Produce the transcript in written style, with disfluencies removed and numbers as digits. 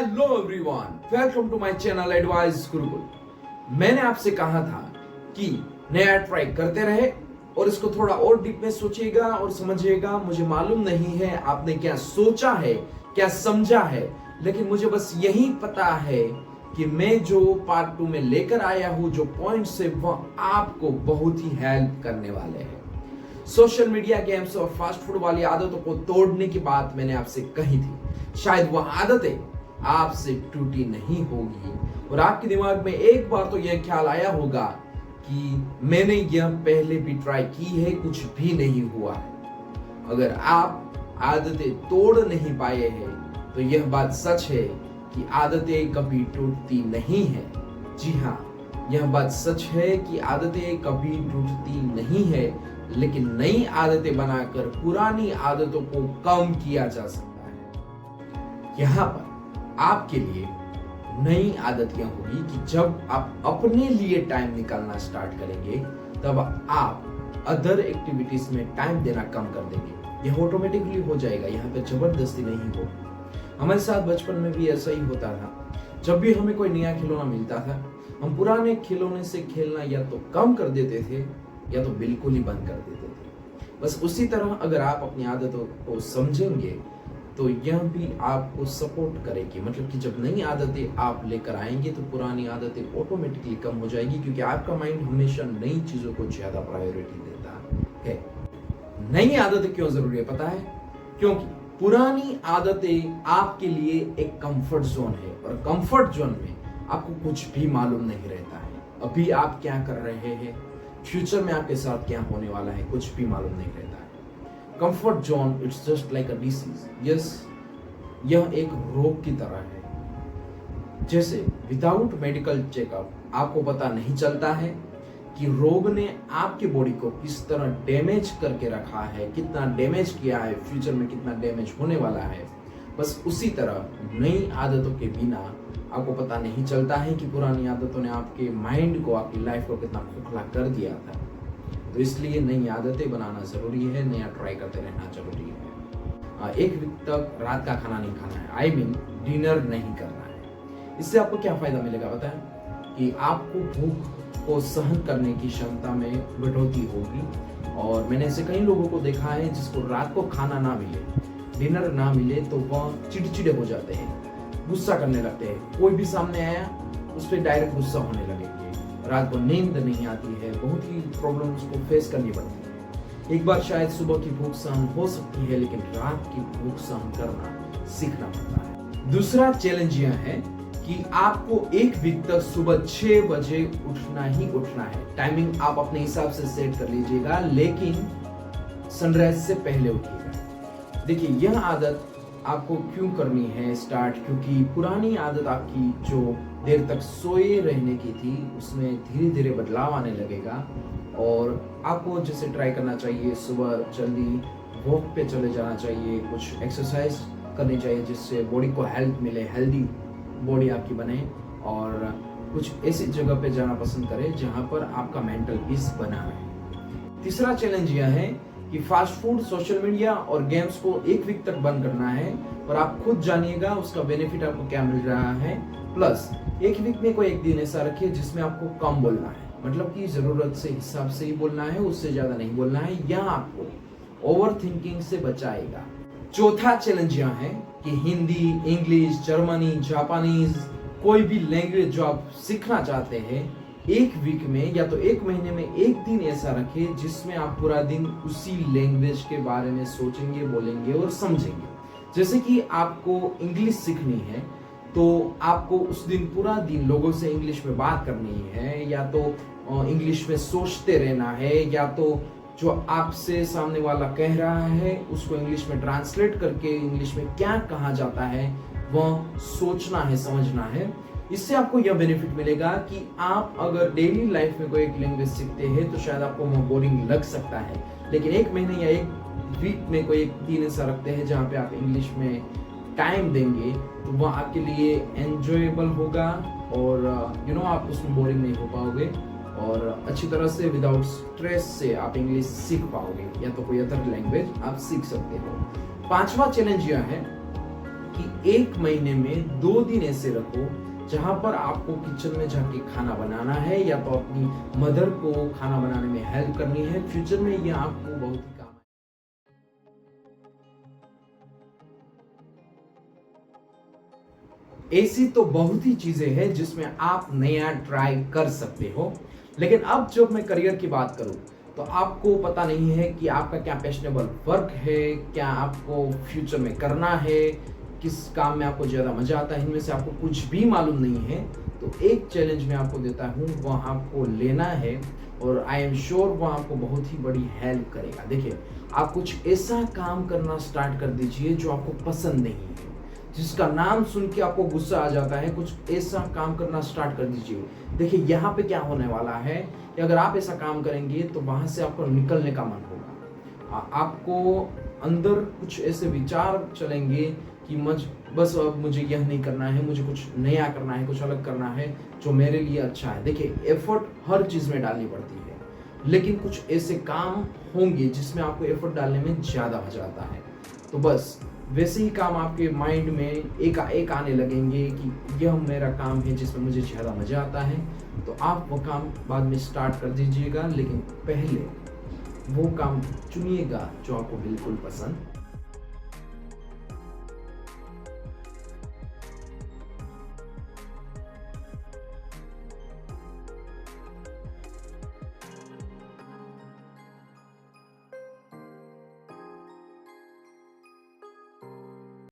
Hello everyone, welcome to my channel advice Gurukul. मैंने आपसे कहा था कि नया ट्राई करते रहे और इसको थोड़ा और डीप में सोचिएगा और समझिएगा। मुझे मालूम नहीं है आपने क्या सोचा है, क्या समझा है, लेकिन मुझे बस यही पता है कि मैं जो पार्ट 2 में लेकर आया हूं, जो पॉइंट्स है, वह आपको बहुत ही हेल्प करने वाले हैं। सोशल मीडिया, गेम्स और फास्ट फूड वाली आदतों को तोड़ने की बात मैंने आपसे कही थी। शायद वह आदतें आपसे टूटी नहीं होगी और आपके दिमाग में एक बार तो यह ख्याल आया होगा कि मैंने यह पहले भी ट्राई की है, कुछ भी नहीं हुआ है। अगर आप आदतें तोड़ नहीं पाए हैं तो यह बात सच है कि आदतें कभी टूटती नहीं है। जी हाँ, यह बात सच है कि आदतें कभी टूटती नहीं है, लेकिन नई आदतें बनाकर पुरानी आदतों को कम किया जा सकता है। यहाँ पर आपके लिए नई आदत यह होगी कि जब आप अपने लिए टाइम निकालना स्टार्ट करेंगे, तब आप अदर एक्टिविटीज में टाइम देना कम कर देंगे। यह ऑटोमेटिकली हो जाएगा, यहाँ पे जबरदस्ती नहीं हो। हमारे साथ बचपन में भी ऐसा ही होता था। जब भी हमें कोई नया खिलौना मिलता था, हम पुराने खिलौने से खेलना या तो कम कर देते थे या तो बिल्कुल ही बंद कर देते थे। बस उसी तरह अगर आप अपनी आदतों को समझेंगे तो यह भी आपको सपोर्ट करेगी। मतलब कि जब नई आदतें आप लेकर आएंगे तो पुरानी आदतें ऑटोमेटिकली कम हो जाएगी, क्योंकि आपका माइंड हमेशा नई चीजों को ज्यादा प्रायोरिटी देता है। नई आदतें क्यों जरूरी है पता है? क्योंकि पुरानी आदतें आपके लिए एक कंफर्ट जोन है और कंफर्ट जोन में आपको कुछ भी मालूम नहीं रहता है। अभी आप क्या कर रहे हैं, फ्यूचर में आपके साथ क्या होने वाला है, कुछ भी मालूम नहीं रहता है। Comfort zone it's just like a disease. Yes, यह एक रोग की तरह है। जैसे विदाउट मेडिकल चेकअप आपको पता नहीं चलता है कि रोग ने आपकी बॉडी को किस तरह डैमेज करके रखा है, कितना डैमेज किया है, फ्यूचर में कितना डैमेज होने वाला है। बस उसी तरह नई आदतों के बिना आपको पता नहीं चलता है कि पुरानी आदतों ने आपके माइंड को, आपकी लाइफ को कितना खोखला कर दिया था। तो इसलिए नई आदतें बनाना जरूरी है, नया ट्राई करते रहना जरूरी है। एक वीक तक रात का खाना नहीं खाना है, आई मीन डिनर नहीं करना है। इससे आपको क्या फायदा मिलेगा पता है? कि आपको भूख को सहन करने की क्षमता में बढ़ोतरी होगी। और मैंने ऐसे कई लोगों को देखा है जिसको रात को खाना ना मिले, डिनर ना मिले, तो वह चिड़चिड़े हो जाते हैं, गुस्सा करने लगते हैं। कोई भी सामने आया उस पर डायरेक्ट गुस्सा होने लगेंगे। रात को नींद नहीं आती है, बहुत ही प्रॉब्लम्स को फेस करनी पड़ती है। एक बार शायद सुबह की भूख सहन हो सकती है, लेकिन रात की भूख सहन करना सीखना पड़ता है। दूसरा चैलेंज यह है कि आपको एक वीक तक सुबह 6 बजे उठना ही उठना है। टाइमिंग आप अपने हिसाब से सेट कर लीजिएगा, लेकिन सनराइज से पहले उठिएगा। देखिए, यह आदत आपको क्यों करनी है स्टार्ट? क्योंकि पुरानी आदत आपकी जो देर तक सोए रहने की थी, उसमें धीरे धीरे बदलाव आने लगेगा। और आपको जैसे ट्राई करना चाहिए, सुबह जल्दी वॉक पे चले जाना चाहिए, कुछ एक्सरसाइज करनी चाहिए जिससे बॉडी को हेल्थ मिले, हेल्दी बॉडी आपकी बने। और कुछ ऐसी जगह पे जाना पसंद करें जहां पर आपका मेंटल पीस बना रहे। तीसरा चैलेंज यह है कि फास्ट फूड, सोशल मीडिया और गेम्स को एक वीक तक बंद करना है। और आप खुद जानिएगा उसका बेनिफिट आपको क्या मिल रहा है। प्लस एक वीक में कोई एक दिन ऐसा रखिए जिसमें आपको कम बोलना है, मतलब कि जरूरत से हिसाब से ही बोलना है, उससे ज्यादा नहीं बोलना है। यह आपको ओवर थिंकिंग से बचाएगा। चौथा चैलेंज यह है कि हिंदी, इंग्लिश, जर्मनी, जापानीज, कोई भी लैंग्वेज जो आप सीखना चाहते हैं, एक वीक में या तो एक महीने में एक दिन ऐसा रखें जिसमें आप पूरा दिन उसी लैंग्वेज के बारे में सोचेंगे, बोलेंगे और समझेंगे। जैसे कि आपको इंग्लिश सीखनी है तो आपको उस दिन पूरा दिन लोगों से इंग्लिश में बात करनी है, या तो इंग्लिश में सोचते रहना है, या तो जो आपसे सामने वाला कह रहा है उसको इंग्लिश में ट्रांसलेट करके इंग्लिश में क्या कहा जाता है वह सोचना है, समझना है। इससे आपको यह बेनिफिट मिलेगा कि आप अगर डेली लाइफ में कोई एक लैंग्वेज सीखते हैं तो शायद आपको वो बोरिंग लग सकता है, लेकिन एक महीने या एक वीक में कोई एक दिन ऐसा रखते हैं जहाँ पे आप इंग्लिश में टाइम देंगे तो वह आपके लिए एंजॉयबल होगा और आप उसमें बोरिंग नहीं हो पाओगे और अच्छी तरह से विदाउट स्ट्रेस से आप इंग्लिश सीख पाओगे, या तो कोई अदर लैंग्वेज आप सीख सकते हो। 5वां चैलेंज यह है कि 1 महीने में 2 दिन ऐसे रखो जहां पर आपको किचन में जाके खाना बनाना है या तो अपनी मदर को खाना बनाने में हेल्प करनी है। फ्यूचर में ये आपको बहुत ही काम आए। ऐसी तो बहुत ही चीजें हैं जिसमें आप नया ट्राई कर सकते हो, लेकिन अब जब मैं करियर की बात करूं तो आपको पता नहीं है कि आपका क्या पैशनेबल वर्क है, क्या आपको फ्यूचर में करना है, किस काम में आपको ज़्यादा मज़ा आता है, इनमें से आपको कुछ भी मालूम नहीं है, तो एक चैलेंज मैं आपको देता हूँ, वह आपको लेना है और आई एम श्योर वह आपको बहुत ही बड़ी हेल्प करेगा। देखिए, आप कुछ ऐसा काम करना स्टार्ट कर दीजिए जो आपको पसंद नहीं है, जिसका नाम सुन के आपको गुस्सा आ जाता है, कुछ ऐसा काम करना स्टार्ट कर दीजिए। देखिए, यहाँ पे क्या होने वाला है कि अगर आप ऐसा काम करेंगे तो वहाँ से आपको निकलने का मन होगा। आपको अंदर कुछ ऐसे विचार चलेंगे कि बस अब मुझे यह नहीं करना है, मुझे कुछ नया करना है, कुछ अलग करना है जो मेरे लिए अच्छा है। देखिए, एफर्ट हर चीज़ में डालनी पड़ती है, लेकिन कुछ ऐसे काम होंगे जिसमें आपको एफर्ट डालने में ज़्यादा मजा आता है। तो बस वैसे ही काम आपके माइंड में एक आने लगेंगे कि यह मेरा काम है जिसमें मुझे ज़्यादा मज़ा आता है, तो आप वो काम बाद में स्टार्ट कर दीजिएगा, लेकिन पहले वो काम चुनिएगा जो आपको बिल्कुल पसंद